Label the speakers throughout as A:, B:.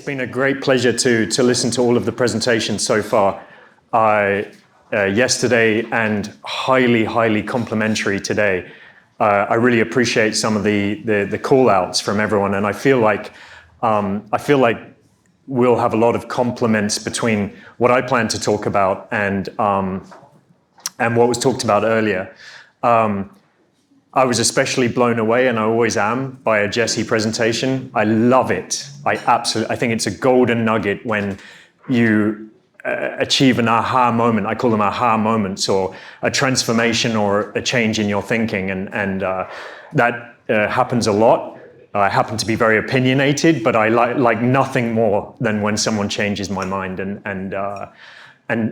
A: been a great pleasure to listen to all of the presentations so far yesterday, and highly complimentary today. I really appreciate some of the call outs from everyone, and I feel like we'll have a lot of complements between what I plan to talk about and what was talked about earlier. I was especially blown away, and I always am, by a Jesse presentation. I love it. I think it's a golden nugget when you achieve an aha moment. I call them aha moments, or a transformation or a change in your thinking, and that happens a lot. I happen to be very opinionated, but I like nothing more than when someone changes my mind. And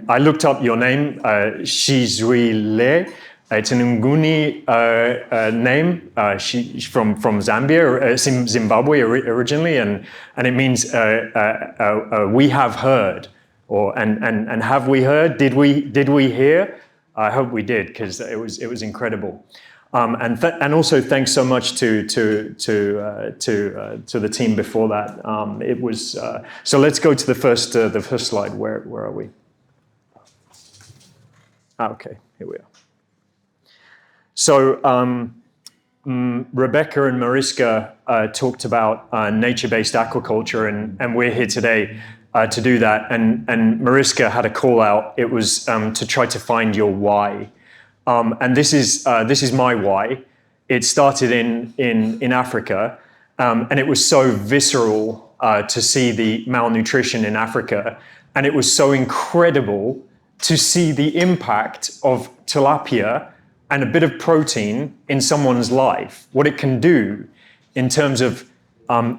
A: I looked up your name, Shizwile. It's an Nguni name. She's from Zambia, Zimbabwe originally, and it means we have heard, and have we heard? Did we hear? I hope we did, because it was incredible. And also thanks so much to the team before that. It was so. Let's go to the first slide. Where are we? Okay, here we are. So Rebecca and Mariska talked about nature-based aquaculture, and we're here today to do that. And Mariska had a call out. It was to try to find your why. And this is my why. It started in Africa, and it was so visceral to see the malnutrition in Africa, and it was so incredible to see the impact of tilapia and a bit of protein in someone's life, what it can do in terms of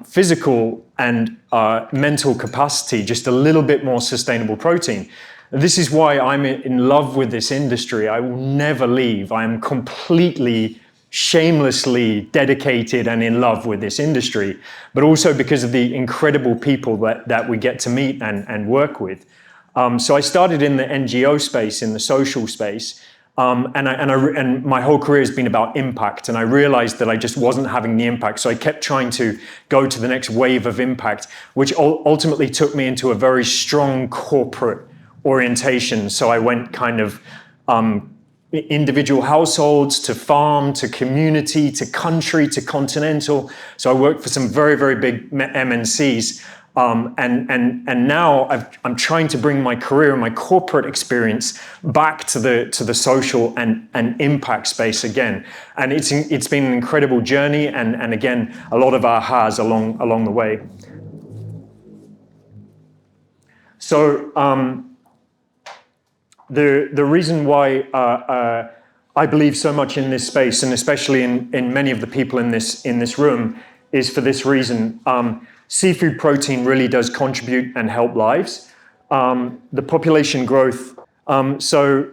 A: physical and mental capacity, just a little bit more sustainable protein. This is why I'm in love with this industry. I will never leave. I am completely, shamelessly dedicated and in love with this industry, but also because of the incredible people that we get to meet and work with. So I started in the NGO space, in the social space, and my whole career has been about impact, and I realized that I just wasn't having the impact, so I kept trying to go to the next wave of impact, which ultimately took me into a very strong corporate orientation. So I went kind of individual households to farm, to community, to country, to continental. So I worked for some very big MNCs. And now I'm trying to bring my career and my corporate experience back to the social and impact space again. And it's been an incredible journey, and again, a lot of ahas along the way. So the reason why I believe so much in this space, and especially in many of the people in this room, is for this reason. Seafood protein really does contribute and help lives. The population growth, we're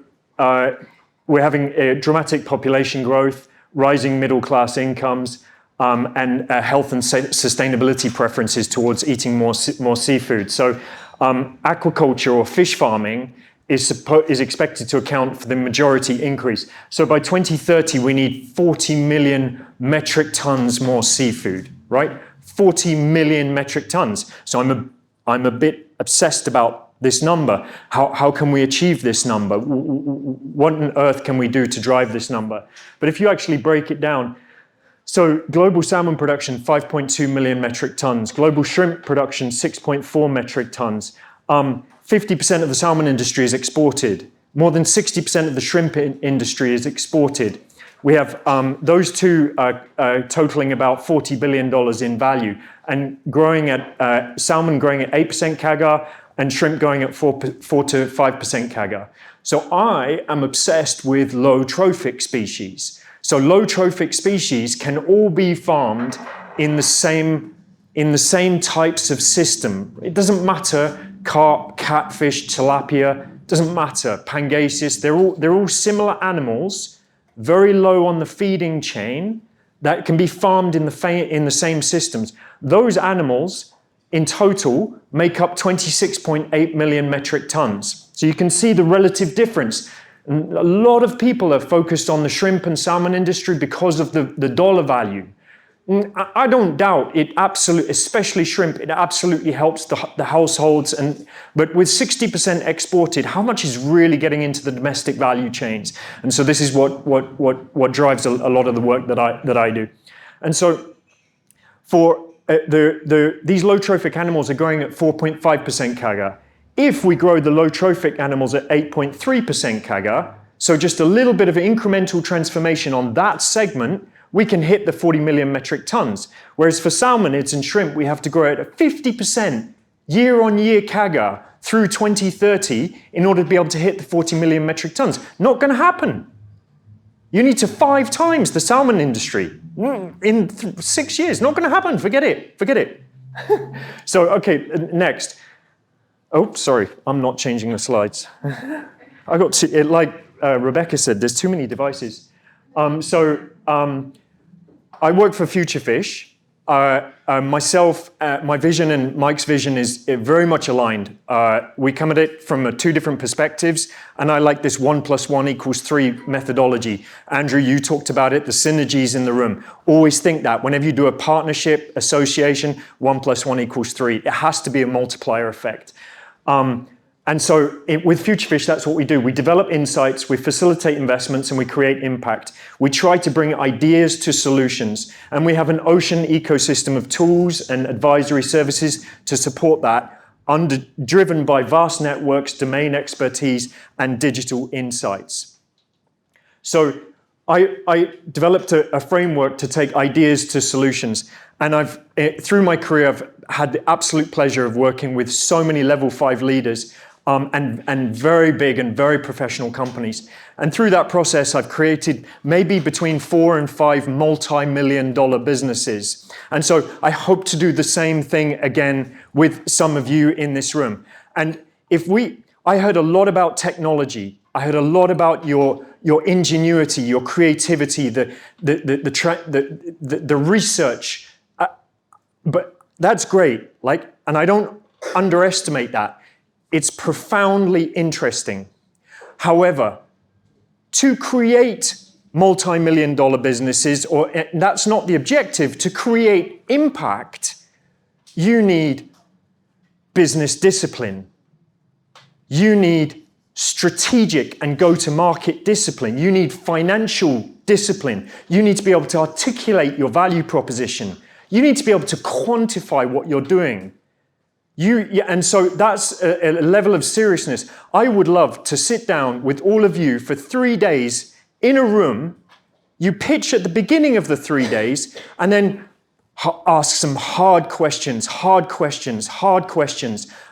A: having a dramatic population growth, rising middle class incomes, and health and sustainability preferences towards eating more seafood. So aquaculture, or fish farming, is expected to account for the majority increase. So by 2030, we need 40 million metric tons more seafood, right? 40 million metric tons. So I'm a bit obsessed about this number. How can we achieve this number? What on earth can we do to drive this number? But if you actually break it down, so global salmon production, 5.2 million metric tons. Global shrimp production, 6.4 metric tons. 50% of the salmon industry is exported. More than 60% of the shrimp industry is exported. We have those two totaling about $40 billion in value, and growing at salmon growing at 8% CAGR, and shrimp going at 4 to 5% CAGR. So I am obsessed with low-trophic species. So low-trophic species can all be farmed in the same types of system. It doesn't matter, carp, catfish, tilapia, doesn't matter, pangasius. They're all similar animals, very low on the feeding chain, that can be farmed in the same systems. Those animals in total make up 26.8 million metric tons. So you can see the relative difference. And a lot of people are focused on the shrimp and salmon industry because of the dollar value. I don't doubt it absolutely, especially shrimp, it absolutely helps the households. But with 60% exported, how much is really getting into the domestic value chains? And so this is what drives a lot of the work that I do. And so for these low-trophic animals are growing at 4.5% CAGR. If we grow the low-trophic animals at 8.3% CAGR, so just a little bit of incremental transformation on that segment, we can hit the 40 million metric tons. Whereas for salmonids and shrimp, we have to grow at a 50% year-on-year CAGR through 2030 in order to be able to hit the 40 million metric tons. Not going to happen. You need to 5 times the salmon industry in 6 years. Not going to happen. Forget it. Forget it. So, okay, next. Oh, sorry. I'm not changing the slides. I got to, like Rebecca said, there's too many devices. I work for FutureFish. Myself, my vision and Mike's vision is very much aligned. We come at it from 2 different perspectives, and I like this 1 + 1 = 3 methodology. Andrew, you talked about it, the synergies in the room. Always think that whenever you do a partnership, association, 1 + 1 = 3. It has to be a multiplier effect. And so with FutureFish, that's what we do. We develop insights, we facilitate investments, and we create impact. We try to bring ideas to solutions, and we have an ocean ecosystem of tools and advisory services to support that, driven by vast networks, domain expertise, and digital insights. So I developed a framework to take ideas to solutions, and through my career, I've had the absolute pleasure of working with so many level 5 leaders and very big and very professional companies. And through that process, I've created maybe between 4 and 5 multi-million-dollar businesses. And so I hope to do the same thing again with some of you in this room. And I heard a lot about technology. I heard a lot about your ingenuity, your creativity, the research. But that's great. And I don't underestimate that. It's profoundly interesting. However, to create multi-million-dollar businesses, that's not the objective, to create impact, you need business discipline. You need strategic and go-to-market discipline. You need financial discipline. You need to be able to articulate your value proposition. You need to be able to quantify what you're doing. And so that's a level of seriousness. I would love to sit down with all of you for 3 days in a room. You pitch at the beginning of the 3 days and then ask some hard questions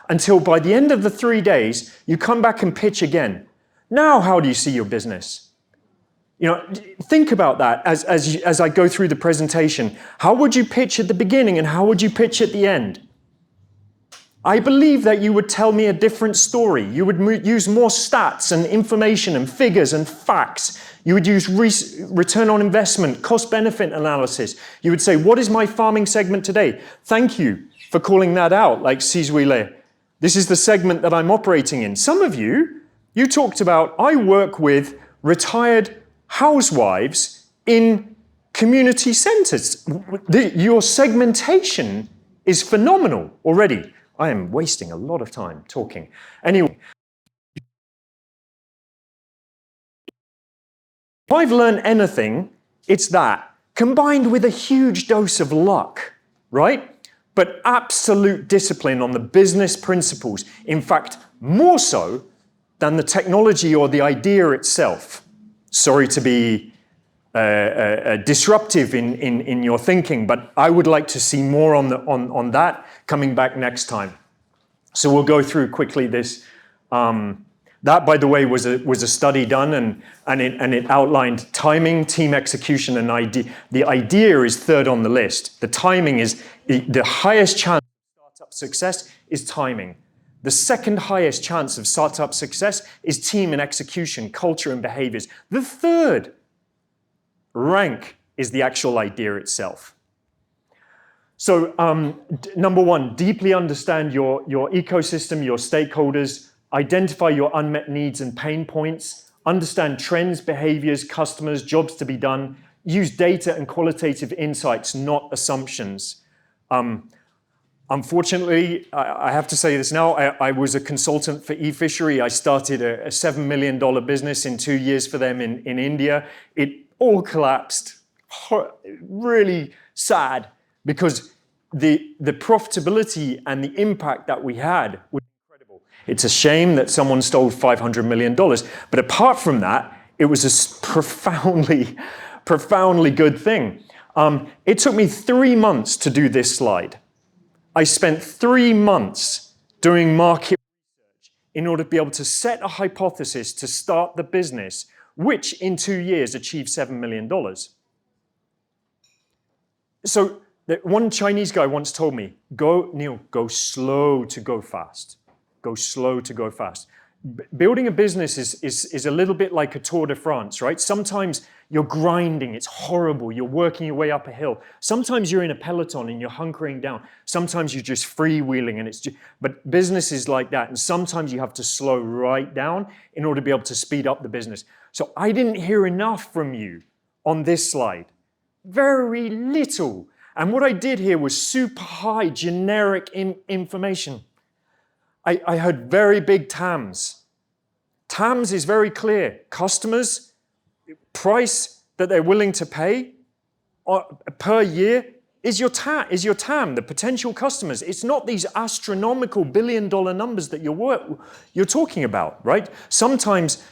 A: until by the end of the 3 days, you come back and pitch again. Now, how do you see your business? Think about that as I go through the presentation. How would you pitch at the beginning and how would you pitch at the end? I believe that you would tell me a different story. You would use more stats and information and figures and facts. You would use return on investment, cost-benefit analysis. You would say, what is my farming segment today? Thank you for calling that out, like Sizwile. This is the segment that I'm operating in. Some of you talked about, I work with retired housewives in community centers. Your segmentation is phenomenal already. I am wasting a lot of time talking. Anyway, if I've learned anything, it's that, combined with a huge dose of luck, right? But absolute discipline on the business principles. In fact, more so than the technology or the idea itself. Sorry to be disruptive in your thinking, but I would like to see more on that coming back next time. So we'll go through quickly this. That, by the way, was a study done, and it outlined timing, team execution, and idea. The idea is third on the list. The timing is the highest chance of startup success is timing. The second highest chance of startup success is team and execution, culture and behaviors. The third rank is the actual idea itself. So number 1, deeply understand your ecosystem, your stakeholders, identify your unmet needs and pain points, understand trends, behaviors, customers, jobs to be done, use data and qualitative insights, not assumptions. Unfortunately, I have to say this now, I was a consultant for eFishery. I started a $7 million business in 2 years for them in India. It all collapsed, really sad, because the profitability and the impact that we had was incredible. It's a shame that someone stole $500 million, but apart from that, it was a profoundly good thing. It took me 3 months to do this slide. I spent 3 months doing market research in order to be able to set a hypothesis to start the business, which in 2 years achieved $7 million. So one Chinese guy once told me, Neil, go slow to go fast. Go slow to go fast. Building a business is a little bit like a Tour de France, right? Sometimes you're grinding, it's horrible, you're working your way up a hill. Sometimes you're in a peloton and you're hunkering down. Sometimes you're just freewheeling, and but business is like that. And sometimes you have to slow right down in order to be able to speed up the business. So I didn't hear enough from you on this slide. Very little. And what I did here was super high generic information. I heard very big TAMs. TAMs is very clear. Customers, price that they're willing to pay per year is your TAM, the potential customers. It's not these astronomical billion-dollar numbers that you're talking about, right? Sometimes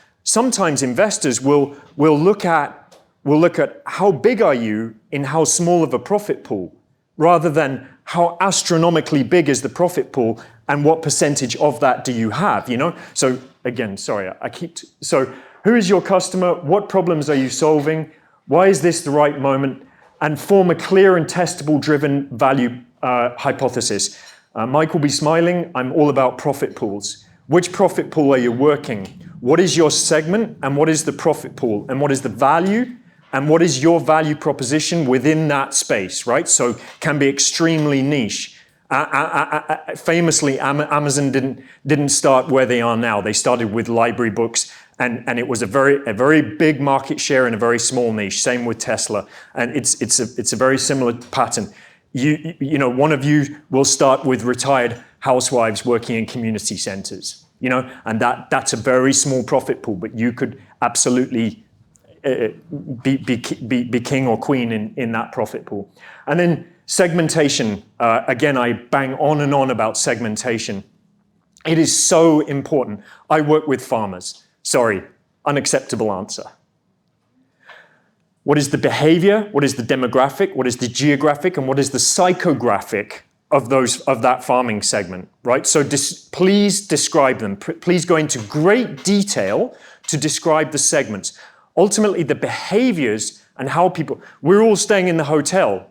A: investors will look at how big are you in how small of a profit pool, rather than how astronomically big is the profit pool and what percentage of that do you have, you know? So again, sorry, so who is your customer? What problems are you solving? Why is this the right moment? And form a clear and testable driven value hypothesis. Mike will be smiling. I'm all about profit pools. Which profit pool are you working? What is your segment and what is the profit pool? And what is the value? And what is your value proposition within that space, right? So can be extremely niche. Famously, Amazon didn't start where they are now. They started with library books, and it was a very big market share in a very small niche. Same with Tesla, and it's a very similar pattern. You know, one of you will start with retired housewives working in community centers, you know, and that's a very small profit pool, but you could absolutely be king or queen in that profit pool. And then segmentation, again, I bang on and on about segmentation. It is so important. I work with farmers. Sorry, unacceptable answer. What is the behavior? What is the demographic? What is the geographic? And what is the psychographic of that farming segment, right? So please describe them. Please go into great detail to describe the segments. Ultimately, the behaviors and how people, we're all staying in the hotel.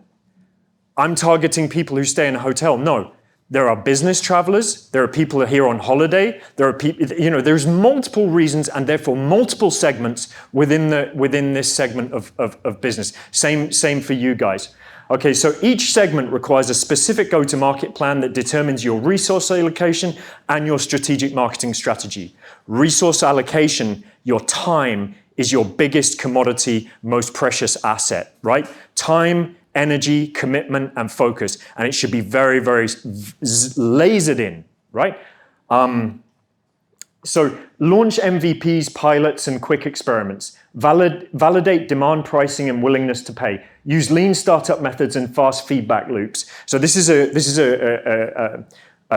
A: I'm targeting people who stay in a hotel. No, there are business travelers. There are people who are here on holiday. There are people, you know, there's multiple reasons and therefore multiple segments within this segment of business. Same for you guys. Okay, so each segment requires a specific go-to-market plan that determines your resource allocation and your strategic marketing strategy. Resource allocation, your time, is your biggest commodity, most precious asset, right? Time, energy, commitment, and focus. And it should be very, very lasered in, right? So launch MVPs, pilots, and quick experiments. Validate demand, pricing, and willingness to pay. Use lean startup methods and fast feedback loops. So this is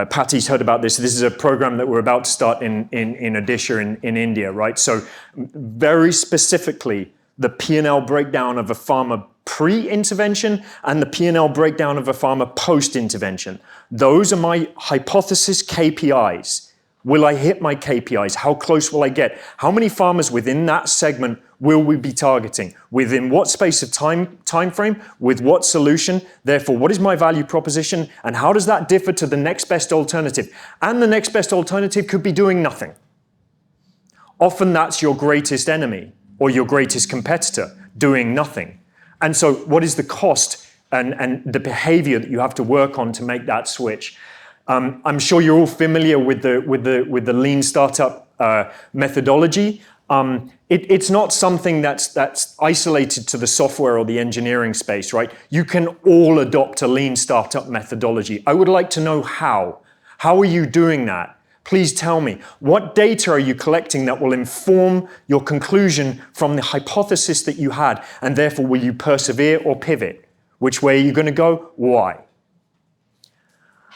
A: Patty's heard about this. This is a program that we're about to start in Odisha in India, right? So very specifically, the P&L breakdown of a farmer pre-intervention and the P&L breakdown of a farmer post-intervention. Those are my hypothesis KPIs. Will I hit my KPIs? How close will I get? How many farmers within that segment will we be targeting? Within what space of time frame? With what solution? Therefore, what is my value proposition? And how does that differ to the next best alternative? And the next best alternative could be doing nothing. Often that's your greatest enemy or your greatest competitor, doing nothing. And so what is the cost and the behavior that you have to work on to make that switch? I'm sure you're all familiar with the lean startup methodology. It's not something that's isolated to the software or the engineering space, right? You can all adopt a lean startup methodology. I would like to know how. How are you doing that? Please tell me. What data are you collecting that will inform your conclusion from the hypothesis that you had? And therefore, will you persevere or pivot? Which way are you going to go? Why?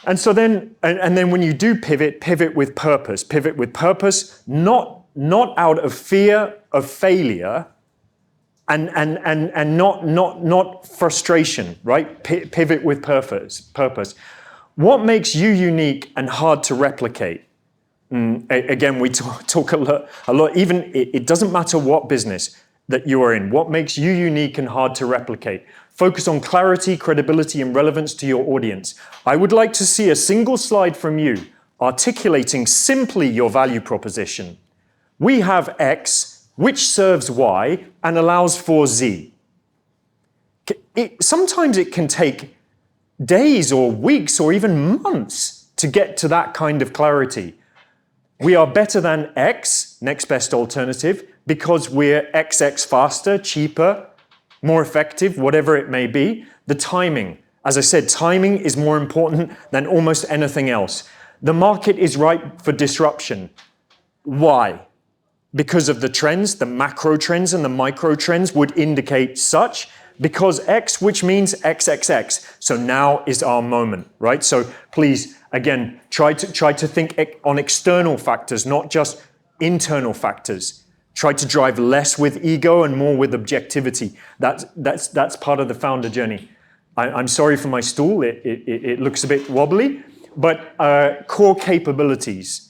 A: And so then, and then when you do pivot, pivot with purpose. Pivot with purpose, not out of fear of failure and not frustration, right? Pivot with purpose. What makes you unique and hard to replicate? Again, we talk a lot. Even it doesn't matter what business that you are in. What makes you unique and hard to replicate? Focus on clarity, credibility, and relevance to your audience. I would like to see a single slide from you articulating simply your value proposition. We have X, which serves Y and allows for Z. Sometimes it can take days or weeks or even months to get to that kind of clarity. We are better than X, next best alternative, because we're XX faster, cheaper, more effective, whatever it may be. The timing, as I said, timing is more important than almost anything else. The market is ripe for disruption. Why? Because of the trends, the macro trends and the micro trends would indicate such. Because X, which means XXX. So now is our moment, right? So please, again, try to think on external factors, not just internal factors. Try to drive less with ego and more with objectivity. That's part of the founder journey. I'm sorry for my stool. It looks a bit wobbly, but core capabilities.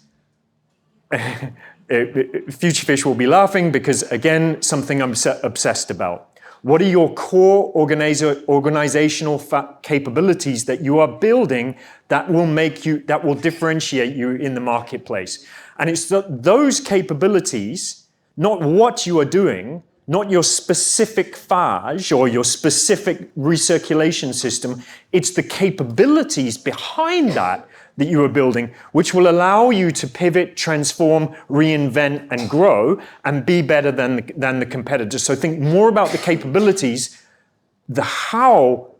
A: FutureFish will be laughing because, again, something I'm obsessed about. What are your core organizational capabilities that you are building that will differentiate you in the marketplace? And it's those capabilities, not what you are doing, not your specific phage or your specific recirculation system. It's the capabilities behind that you are building, which will allow you to pivot, transform, reinvent, and grow, and be better than the competitors. So think more about the capabilities, the how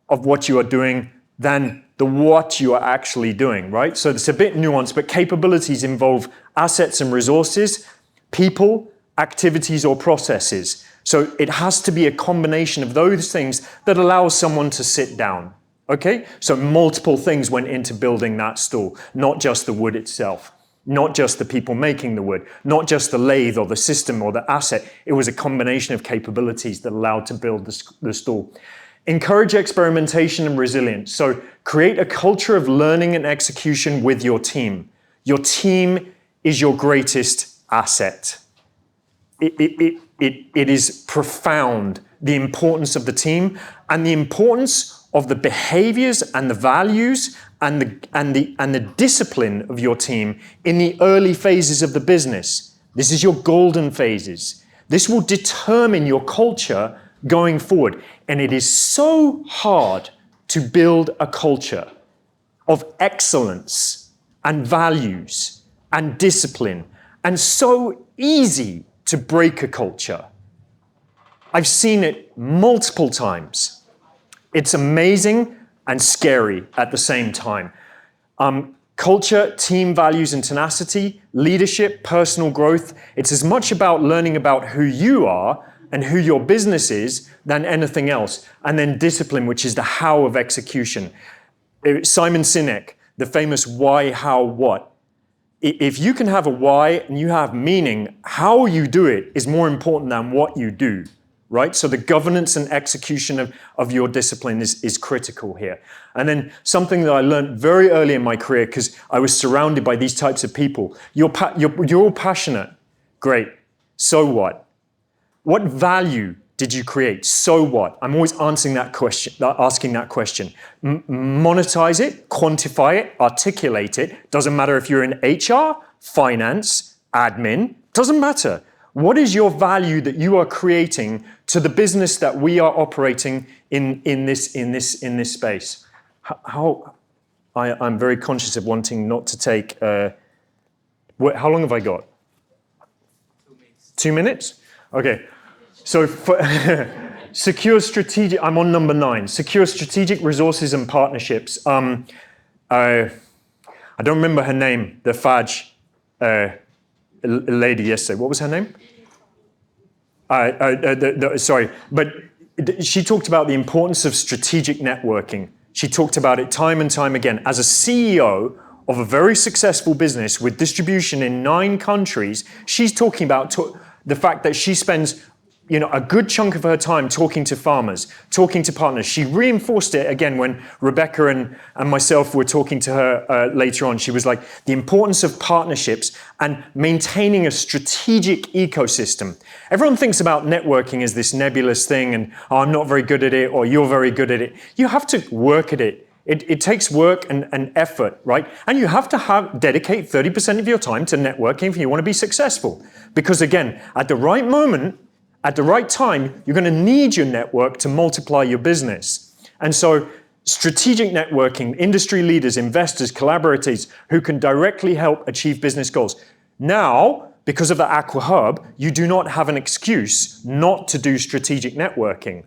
A: of what you are doing, than the what you are actually doing, right? So it's a bit nuanced, but capabilities involve assets and resources, people, activities, or processes. So it has to be a combination of those things that allows someone to sit down. Okay, so multiple things went into building that stool, not just the wood itself, not just the people making the wood, not just the lathe or the system or the asset. It was a combination of capabilities that allowed to build the stool. Encourage experimentation and resilience. So create a culture of learning and execution with your team. Your team is your greatest asset. It is profound, the importance of the team and the importance of the behaviors and the values and the discipline of your team in the early phases of the business. This is your golden phases. This will determine your culture going forward. And it is so hard to build a culture of excellence and values and discipline, and so easy to break a culture. I've seen it multiple times. It's amazing and scary at the same time. Culture, team values and tenacity, leadership, personal growth. It's as much about learning about who you are and who your business is than anything else. And then discipline, which is the how of execution. Simon Sinek, the famous why, how, what. If you can have a why and you have meaning, how you do it is more important than what you do. Right? So the governance and execution of your discipline is critical here. And then something that I learned very early in my career, because I was surrounded by these types of people. You're all passionate. Great. So what? What value did you create? So what? I'm always asking that question. Monetize it, quantify it, articulate it. Doesn't matter if you're in HR, finance, admin, doesn't matter. What is your value that you are creating to the business that we are operating in this space? I'm very conscious of wanting not to take. How long have I got?
B: 2 minutes.
A: 2 minutes? Okay. So for secure strategic, I'm on number 9. Secure strategic resources and partnerships. I don't remember her name, the Faj lady yesterday. What was her name? Sorry, but she talked about the importance of strategic networking. She talked about it time and time again. As a CEO of a very successful business with distribution in 9 countries, she's talking about the fact that she spends a good chunk of her time talking to farmers, talking to partners. She reinforced it again when Rebecca and myself were talking to her later on. She was like, the importance of partnerships and maintaining a strategic ecosystem. Everyone thinks about networking as this nebulous thing and, oh, I'm not very good at it, or you're very good at it. You have to work at it. It takes work and effort, right? And you have to dedicate 30% of your time to networking if you want to be successful. Because again, at the right moment, at the right time, you're going to need your network to multiply your business. And so strategic networking, industry leaders, investors, collaborators who can directly help achieve business goals. Now, because of the Aqua Hub, you do not have an excuse not to do strategic networking.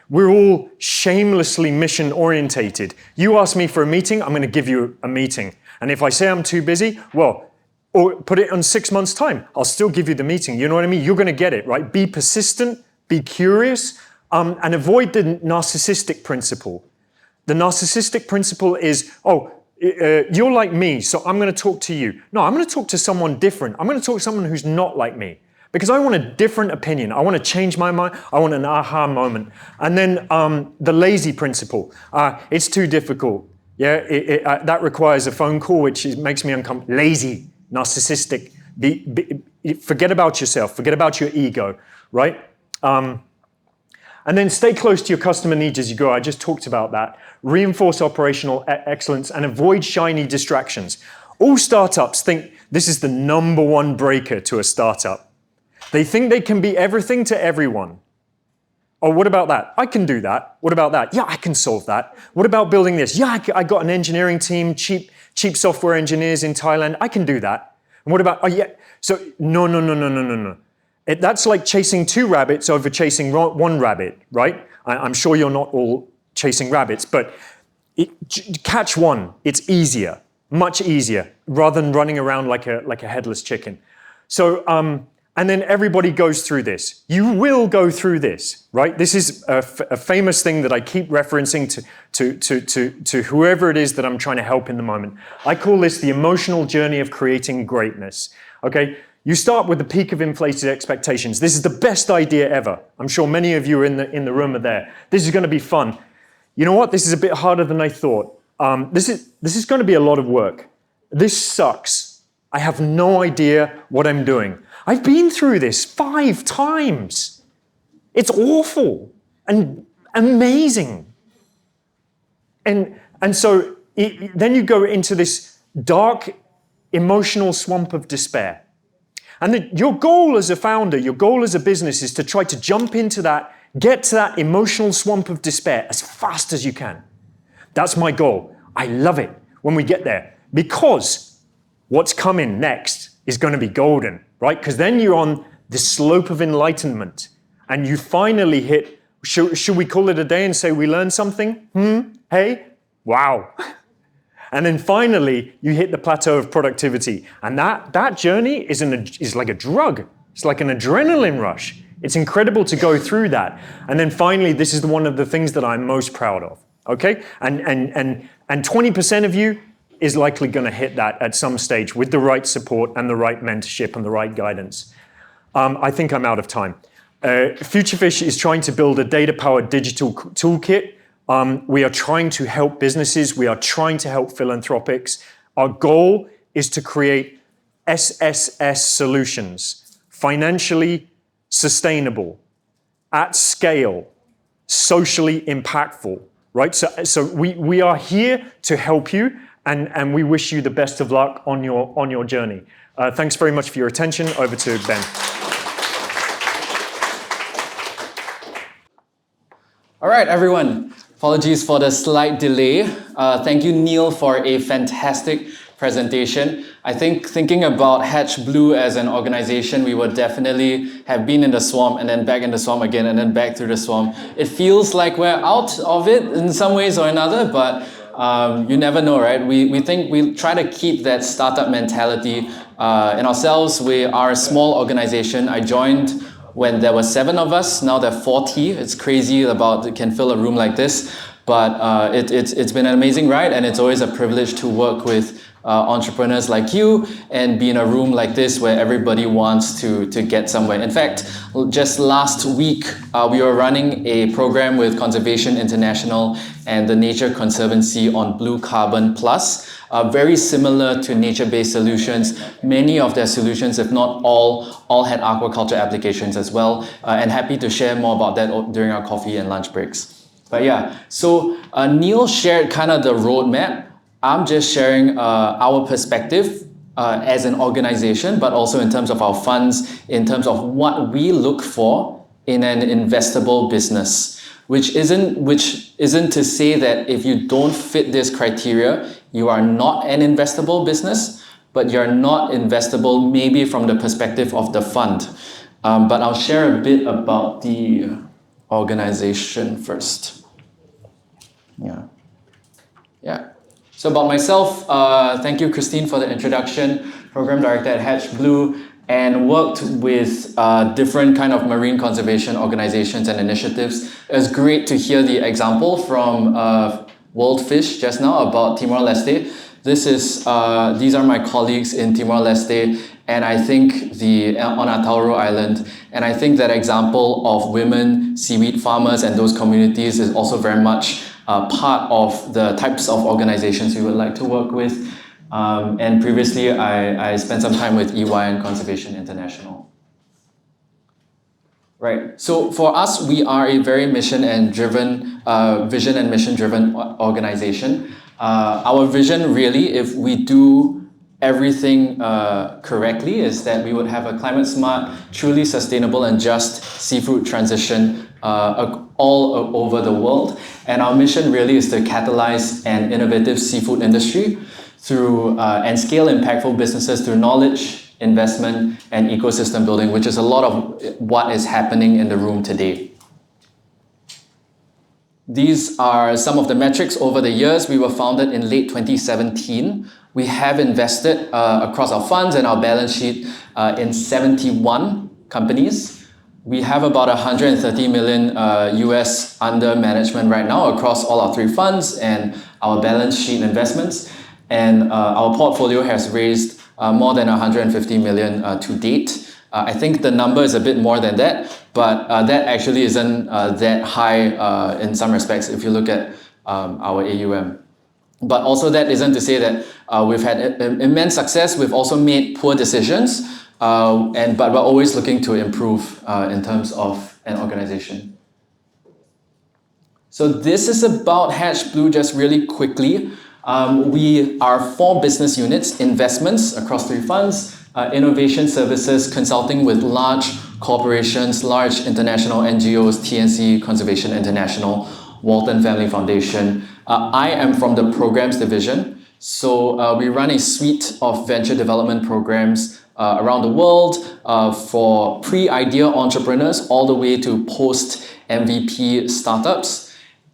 A: We're all shamelessly mission orientated. You ask me for a meeting, I'm going to give you a meeting. And if I say I'm too busy, well, or put it on 6 months' time, I'll still give you the meeting. You know what I mean? You're going to get it, right? Be persistent, be curious, and avoid the narcissistic principle. The narcissistic principle is, you're like me, so I'm going to talk to you. No, I'm going to talk to someone different. I'm going to talk to someone who's not like me. Because I want a different opinion. I want to change my mind. I want an aha moment. And then the lazy principle. It's too difficult. Yeah, that requires a phone call, which makes me uncomfortable. Lazy, narcissistic. Forget about yourself. Forget about your ego, right? And then stay close to your customer needs as you go. I just talked about that. Reinforce operational excellence and avoid shiny distractions. All startups think this is the number 1 breaker to a startup. They think they can be everything to everyone. Oh, what about that? I can do that. What about that? Yeah, I can solve that. What about building this? Yeah, I got an engineering team, cheap software engineers in Thailand. I can do that. And what about, so no. That's like chasing 2 rabbits over chasing 1 rabbit, right? I'm sure you're not all chasing rabbits, but catch one. It's easier, much easier, rather than running around like a headless chicken. So, and then everybody goes through this. You will go through this, right? This is a famous thing that I keep referencing to whoever it is that I'm trying to help in the moment. I call this the emotional journey of creating greatness, okay? You start with the peak of inflated expectations. This is the best idea ever. I'm sure many of you in the room are there. This is going to be fun. You know what? This is a bit harder than I thought. This is going to be a lot of work. This sucks. I have no idea what I'm doing. I've been through this 5 times. It's awful and amazing. And so then you go into this dark, emotional swamp of despair. And your goal as a founder, your goal as a business is to try to jump into that, get to that emotional swamp of despair as fast as you can. That's my goal. I love it when we get there, because what's coming next is going to be golden, right? Because then you're on the slope of enlightenment and you finally hit, should we call it a day and say we learned something? Hey? Wow. And then finally you hit the plateau of productivity. And that journey is like a drug. It's like an adrenaline rush. It's incredible to go through that. And then finally, this is one of the things that I'm most proud of, okay? And 20% of you is likely going to hit that at some stage with the right support and the right mentorship and the right guidance. I think I'm out of time. FutureFish is trying to build a data-powered digital toolkit. We are trying to help businesses. We are trying to help philanthropics. Our goal is to create SSS solutions, financially sustainable, at scale, socially impactful, right? So we are here to help you. And we wish you the best of luck on your journey. Thanks very much for your attention. Over to Ben.
B: All right, everyone. Apologies for the slight delay. Thank you, Neil, for a fantastic presentation. I think thinking about Hatch Blue as an organization, we would definitely have been in the swamp and then back in the swamp again and then back through the swamp. It feels like we're out of it in some ways or another, but you never know, right? We think we try to keep that startup mentality in ourselves. We are a small organization. I joined when there were 7 of us, now there are 40. It's crazy about it can fill a room like this. But it's been an amazing ride, and it's always a privilege to work with entrepreneurs like you and be in a room like this where everybody wants to get somewhere. In fact, just last week, we were running a program with Conservation International and the Nature Conservancy on Blue Carbon Plus, very similar to nature-based solutions. Many of their solutions, if not all had aquaculture applications as well, and happy to share more about that during our coffee and lunch breaks. But yeah, so Neil shared kind of the roadmap. I'm just sharing our perspective as an organization, but also in terms of our funds, in terms of what we look for in an investable business, which isn't to say that if you don't fit this criteria, you are not an investable business, but you're not investable maybe from the perspective of the fund. But I'll share a bit about the organization first. Yeah. So about myself, thank you, Christine, for the introduction. Program director at Hatch Blue, and worked with different kind of marine conservation organizations and initiatives. It was great to hear the example from World Fish just now about Timor-Leste. These are my colleagues in Timor-Leste, and I think on Atauro Island. And I think that example of women seaweed farmers and those communities is also very much part of the types of organizations we would like to work with. And previously, I spent some time with EY and Conservation International. Right. So for us, we are a very vision and mission driven organization. Our vision really, if we do everything correctly, is that we would have a climate smart, truly sustainable and just seafood transition all over the world. And our mission really is to catalyze an innovative seafood industry through and scale impactful businesses through knowledge, investment, and ecosystem building, which is a lot of what is happening in the room today. These are some of the metrics over the years. We were founded in late 2017. We have invested across our funds and our balance sheet in 71 companies. We have about 130 million US under management right now across all our 3 funds and our balance sheet investments. And our portfolio has raised more than 150 million to date. I think the number is a bit more than that, but that actually isn't that high in some respects if you look at our AUM. But also that isn't to say that we've had immense success. We've also made poor decisions, but we're always looking to improve in terms of an organization. So this is about Hatch Blue just really quickly. We are 4 business units: investments across 3 funds, innovation services, consulting with large corporations, large international NGOs, TNC, Conservation International, Walton Family Foundation. I am from the programs division. So we run a suite of venture development programs around the world for pre-idea entrepreneurs all the way to post-MVP startups.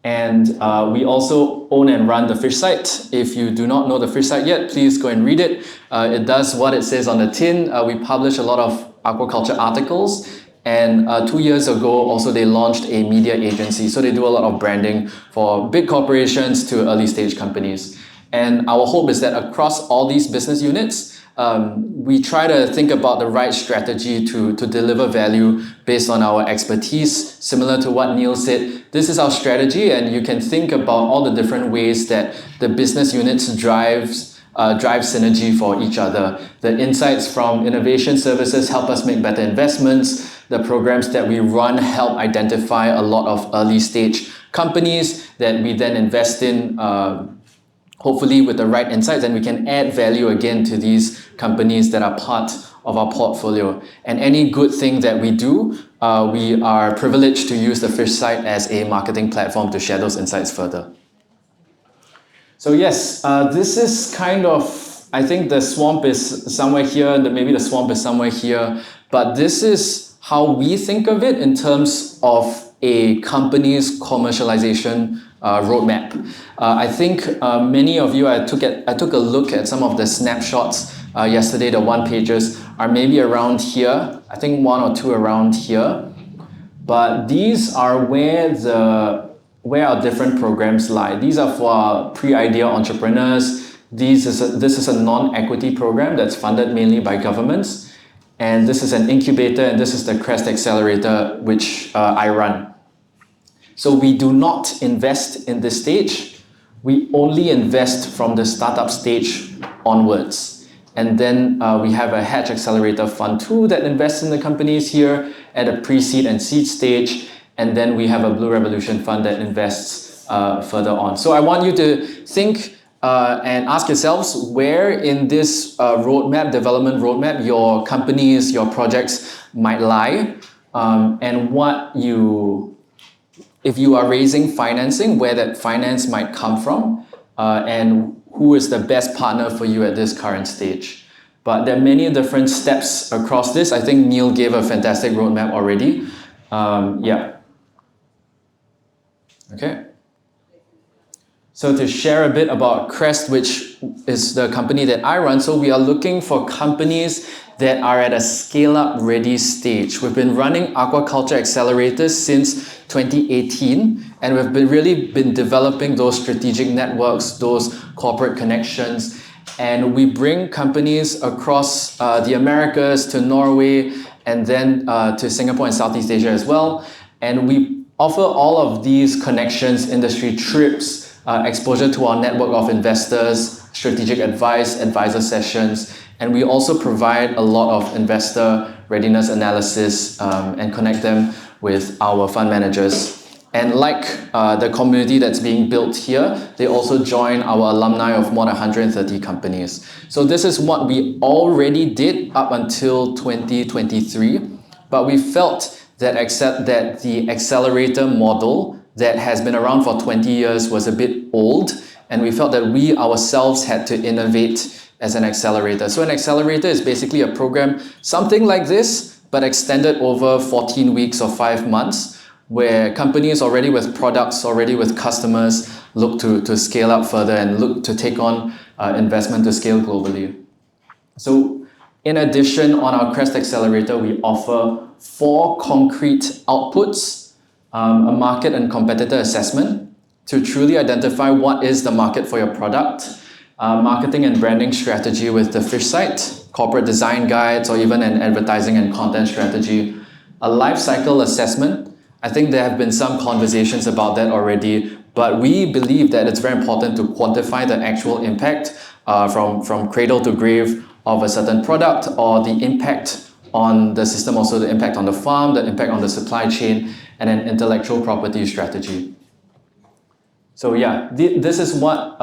B: And we also own and run the Fish site. If you do not know the Fish site yet, please go and read it. It does what it says on the tin. We publish a lot of aquaculture articles. And 2 years ago, also they launched a media agency. So they do a lot of branding for big corporations to early stage companies. And our hope is that across all these business units, we try to think about the right strategy to deliver value based on our expertise. Similar to what Neil said, this is our strategy, and you can think about all the different ways that the business units drive synergy for each other. The insights from innovation services help us make better investments. The programs that we run help identify a lot of early stage companies that we then invest in, hopefully with the right insights, and we can add value again to these companies that are part of our portfolio. And any good thing that we do, we are privileged to use the Fish site as a marketing platform to share those insights further. So yes, this is kind of I think the swamp is somewhere here, maybe the swamp is somewhere here, but this is how we think of it in terms of a company's commercialization roadmap. I think many of you, I took a look at some of the snapshots yesterday, the one pages are maybe around here. I think one or two around here. But these are where our different programs lie. These are for our pre-idea entrepreneurs. This is a non-equity program that's funded mainly by governments. And this is an incubator, and this is the Crest Accelerator, which I run. So we do not invest in this stage. We only invest from the startup stage onwards. And then we have a Hatch Accelerator Fund 2 that invests in the companies here at a pre-seed and seed stage. And then we have a Blue Revolution Fund that invests further on. So I want you to think and ask yourselves where in this development roadmap, your companies, your projects might lie, and if you are raising financing, where that finance might come from, and who is the best partner for you at this current stage. But there are many different steps across this. I think Neil gave a fantastic roadmap already. Yeah. Okay. So to share a bit about Crest, which is the company that I run, so we are looking for companies that are at a scale-up ready stage. We've been running aquaculture accelerators since 2018, and we've really been developing those strategic networks, those corporate connections, and we bring companies across the Americas to Norway, and then to Singapore and Southeast Asia as well. And we offer all of these connections, industry trips, exposure to our network of investors, strategic advice, advisor sessions, and we also provide a lot of investor readiness analysis and connect them with our fund managers. And like the community that's being built here, they also join our alumni of more than 130 companies. So this is what we already did up until 2023, but we felt that the accelerator model that has been around for 20 years was a bit old, and we felt that we ourselves had to innovate as an accelerator. So an accelerator is basically a program, something like this, but extended over 14 weeks or 5 months, where companies already with products, already with customers, look to scale up further and look to take on investment to scale globally. So in addition, on our Crest Accelerator, we offer 4 concrete outputs, a market and competitor assessment to truly identify what is the market for your product, marketing and branding strategy with the fish site, corporate design guides, or even an advertising and content strategy, a life cycle assessment. I think there have been some conversations about that already, but we believe that it's very important to quantify the actual impact from cradle to grave of a certain product, or the impact on the system, also the impact on the farm, the impact on the supply chain, and an intellectual property strategy. So yeah, this is what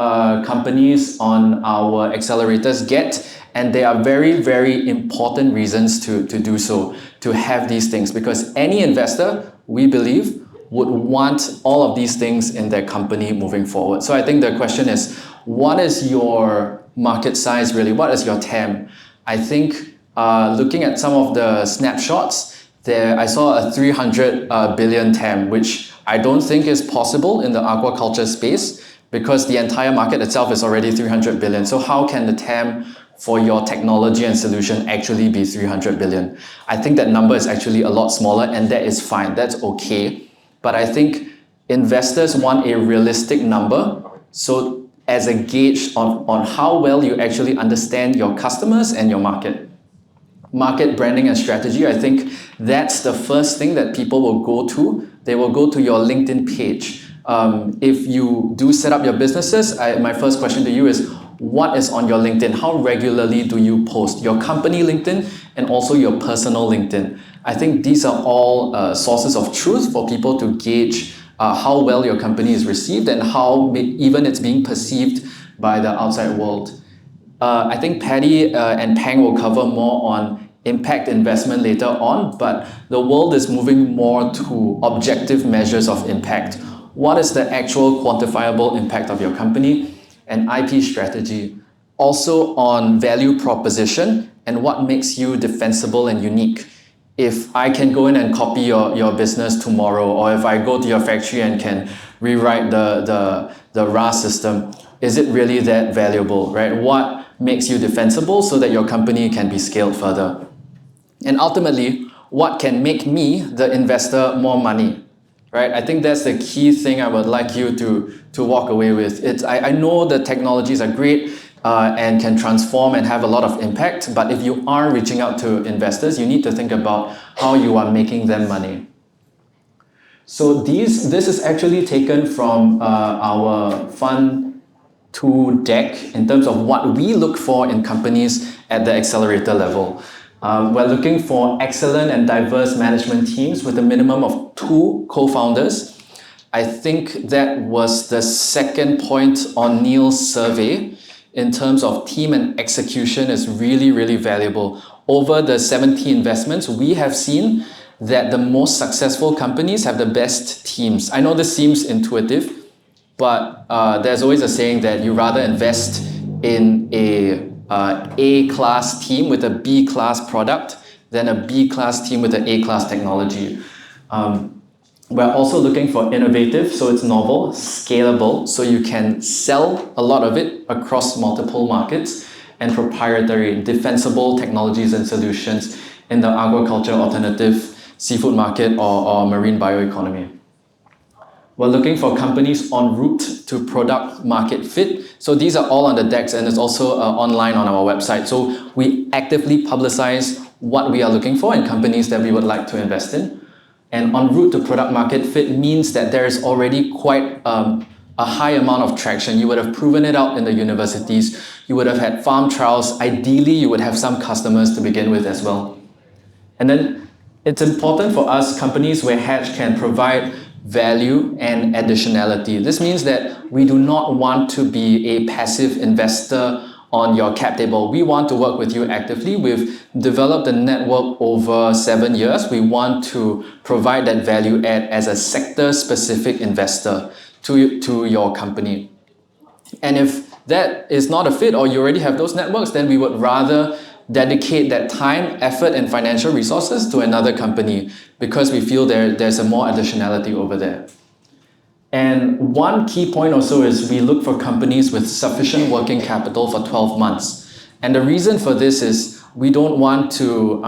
B: companies on our accelerators get, and there are very, very important reasons to do so, to have these things, because any investor, we believe, would want all of these things in their company moving forward. So I think the question is, what is your market size really? What is your TAM? I think looking at some of the snapshots, I saw a 300 billion TAM, which I don't think is possible in the aquaculture space, because the entire market itself is already 300 billion. So how can the TAM for your technology and solution actually be 300 billion? I think that number is actually a lot smaller, and that is fine, that's okay. But I think investors want a realistic number, so as a gauge on how well you actually understand your customers and your market. Market branding and strategy, I think that's the first thing that people will go to. They will go to your LinkedIn page. If you do set up your businesses, my first question to you is, what is on your LinkedIn? How regularly do you post? Your company LinkedIn and also your personal LinkedIn. I think these are all sources of truth for people to gauge how well your company is received and how even it's being perceived by the outside world. I think Patty and Pang will cover more on impact investment later on, but the world is moving more to objective measures of impact. What is the actual quantifiable impact of your company? And IP strategy. also on value proposition and what makes you defensible and unique. If I can go in and copy your business tomorrow, or if I go to your factory and can rewrite the RAS system, is it really that valuable, right? What makes you defensible so that your company can be scaled further? And ultimately, what can make me, the investor, more money, right? I think that's the key thing I would like you to walk away with. I know the technologies are great and can transform and have a lot of impact, but if you are reaching out to investors, you need to think about how you are making them money. So this is actually taken from our Fund 2 deck in terms of what we look for in companies at the accelerator level. We're looking for excellent and diverse management teams with a minimum of 2 co-founders. I think that was the second point on Neil's survey in terms of team and execution is really, really valuable. Over the 70 investments, we have seen that the most successful companies have the best teams. I know this seems intuitive, but there's always a saying that you rather invest in a class team with a B class product than a B class team with an A class technology. We're also looking for innovative, so it's novel, scalable, so you can sell a lot of it across multiple markets, and proprietary, defensible technologies and solutions in the aquaculture, alternative seafood market, or marine bioeconomy. We're looking for companies en route to product market fit. So these are all on the decks, and it's also online on our website. So we actively publicize what we are looking for in companies that we would like to invest in. And en route to product market fit means that there is already quite a high amount of traction. You would have proven it out in the universities. You would have had farm trials. Ideally, you would have some customers to begin with as well. And then it's important for us, companies where Hatch can provide value and additionality. This means that we do not want to be a passive investor on your cap table. We want to work with you actively. We've developed a network over 7 years. We want to provide that value add as a sector-specific investor to your company. And if that is not a fit, or you already have those networks, then we would rather dedicate that time, effort, and financial resources to another company because we feel there's a more additionality over there. And one key point also is we look for companies with sufficient working capital for 12 months. And the reason for this is we don't want to,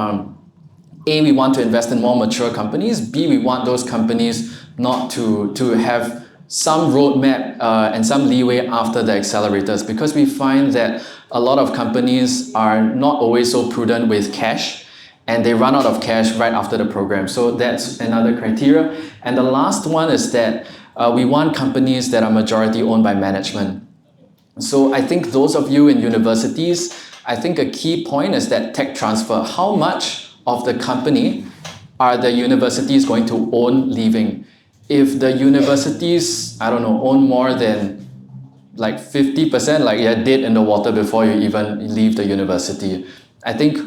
B: A, we want to invest in more mature companies, B, we want those companies not to have some roadmap and some leeway after the accelerators, because we find that a lot of companies are not always so prudent with cash and they run out of cash right after the program. So that's another criteria. And the last one is that we want companies that are majority owned by management. So I think those of you in universities, I think a key point is that tech transfer. How much of the company are the universities going to own leaving? If the universities, I don't know, own more than like 50%, like you're dead in the water before you even leave the university. I think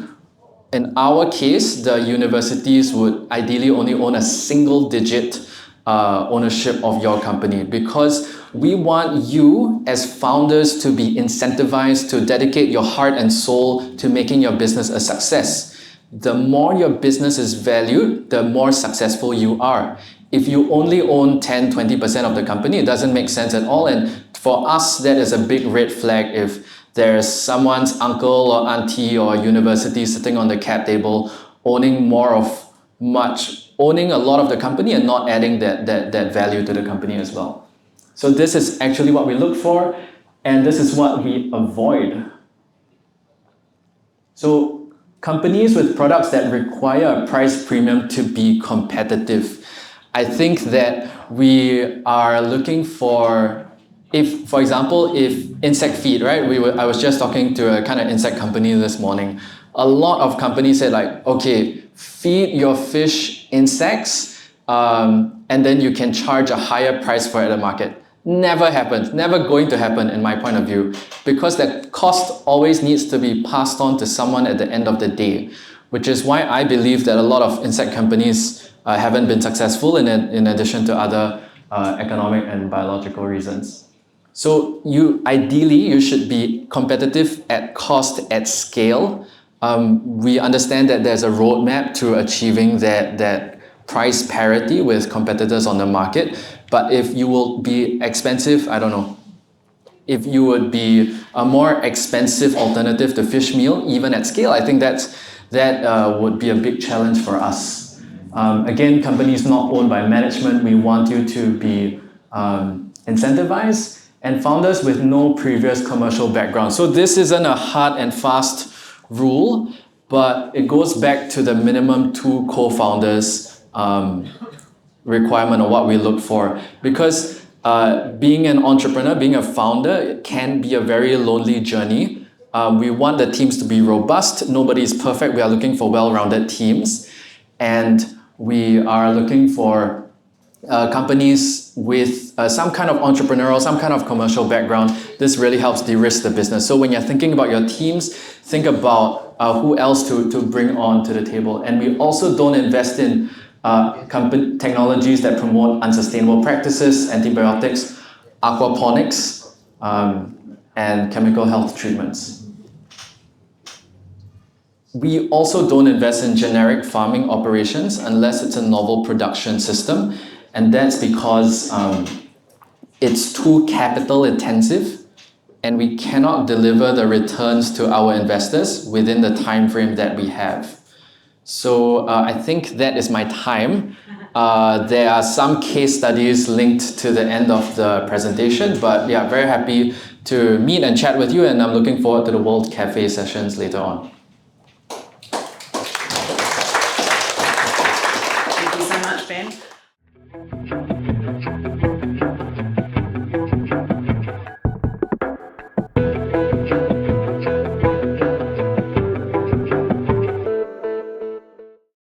B: in our case, the universities would ideally only own a single digit ownership of your company, because we want you as founders to be incentivized to dedicate your heart and soul to making your business a success. The more your business is valued, the more successful you are. If you only own 10-20% of the company, it doesn't make sense at all. And for us, that is a big red flag if there's someone's uncle or auntie or university sitting on the cap table owning owning a lot of the company and not adding that value to the company as well. So this is actually what we look for, and this is what we avoid. So companies with products that require a price premium to be competitive. I think that we are looking for, if, for example, if insect feed, right? I was just talking to a kind of insect company this morning. A lot of companies said like, okay, feed your fish insects and then you can charge a higher price for it at the market. Never happens, never going to happen in my point of view, because that cost always needs to be passed on to someone at the end of the day, which is why I believe that a lot of insect companies haven't been successful in addition to other economic and biological reasons. So ideally you should be competitive at cost at scale. We understand that there's a roadmap to achieving that price parity with competitors on the market. But if you will be expensive, I don't know, if you would be a more expensive alternative to fish meal, even at scale, I think that would be a big challenge for us. Again, companies not owned by management, we want you to be incentivized, and founders with no previous commercial background. So this isn't a hard and fast rule, but it goes back to the minimum 2 co-founders requirement of what we look for. Because being an entrepreneur, being a founder, it can be a very lonely journey. We want the teams to be robust. Nobody is perfect. We are looking for well-rounded teams. And we are looking for companies with some kind of entrepreneurial, some kind of commercial background. This really helps de-risk the business. So when you're thinking about your teams, think about who else to bring on to the table. And we also don't invest in technologies that promote unsustainable practices, antibiotics, aquaponics, and chemical health treatments. We also don't invest in generic farming operations unless it's a novel production system. And that's because it's too capital intensive and we cannot deliver the returns to our investors within the time frame that we have. So I think that is my time. There are some case studies linked to the end of the presentation, but yeah, very happy to meet and chat with you, and I'm looking forward to the World Cafe sessions later on.
C: Thank you so much, Ben.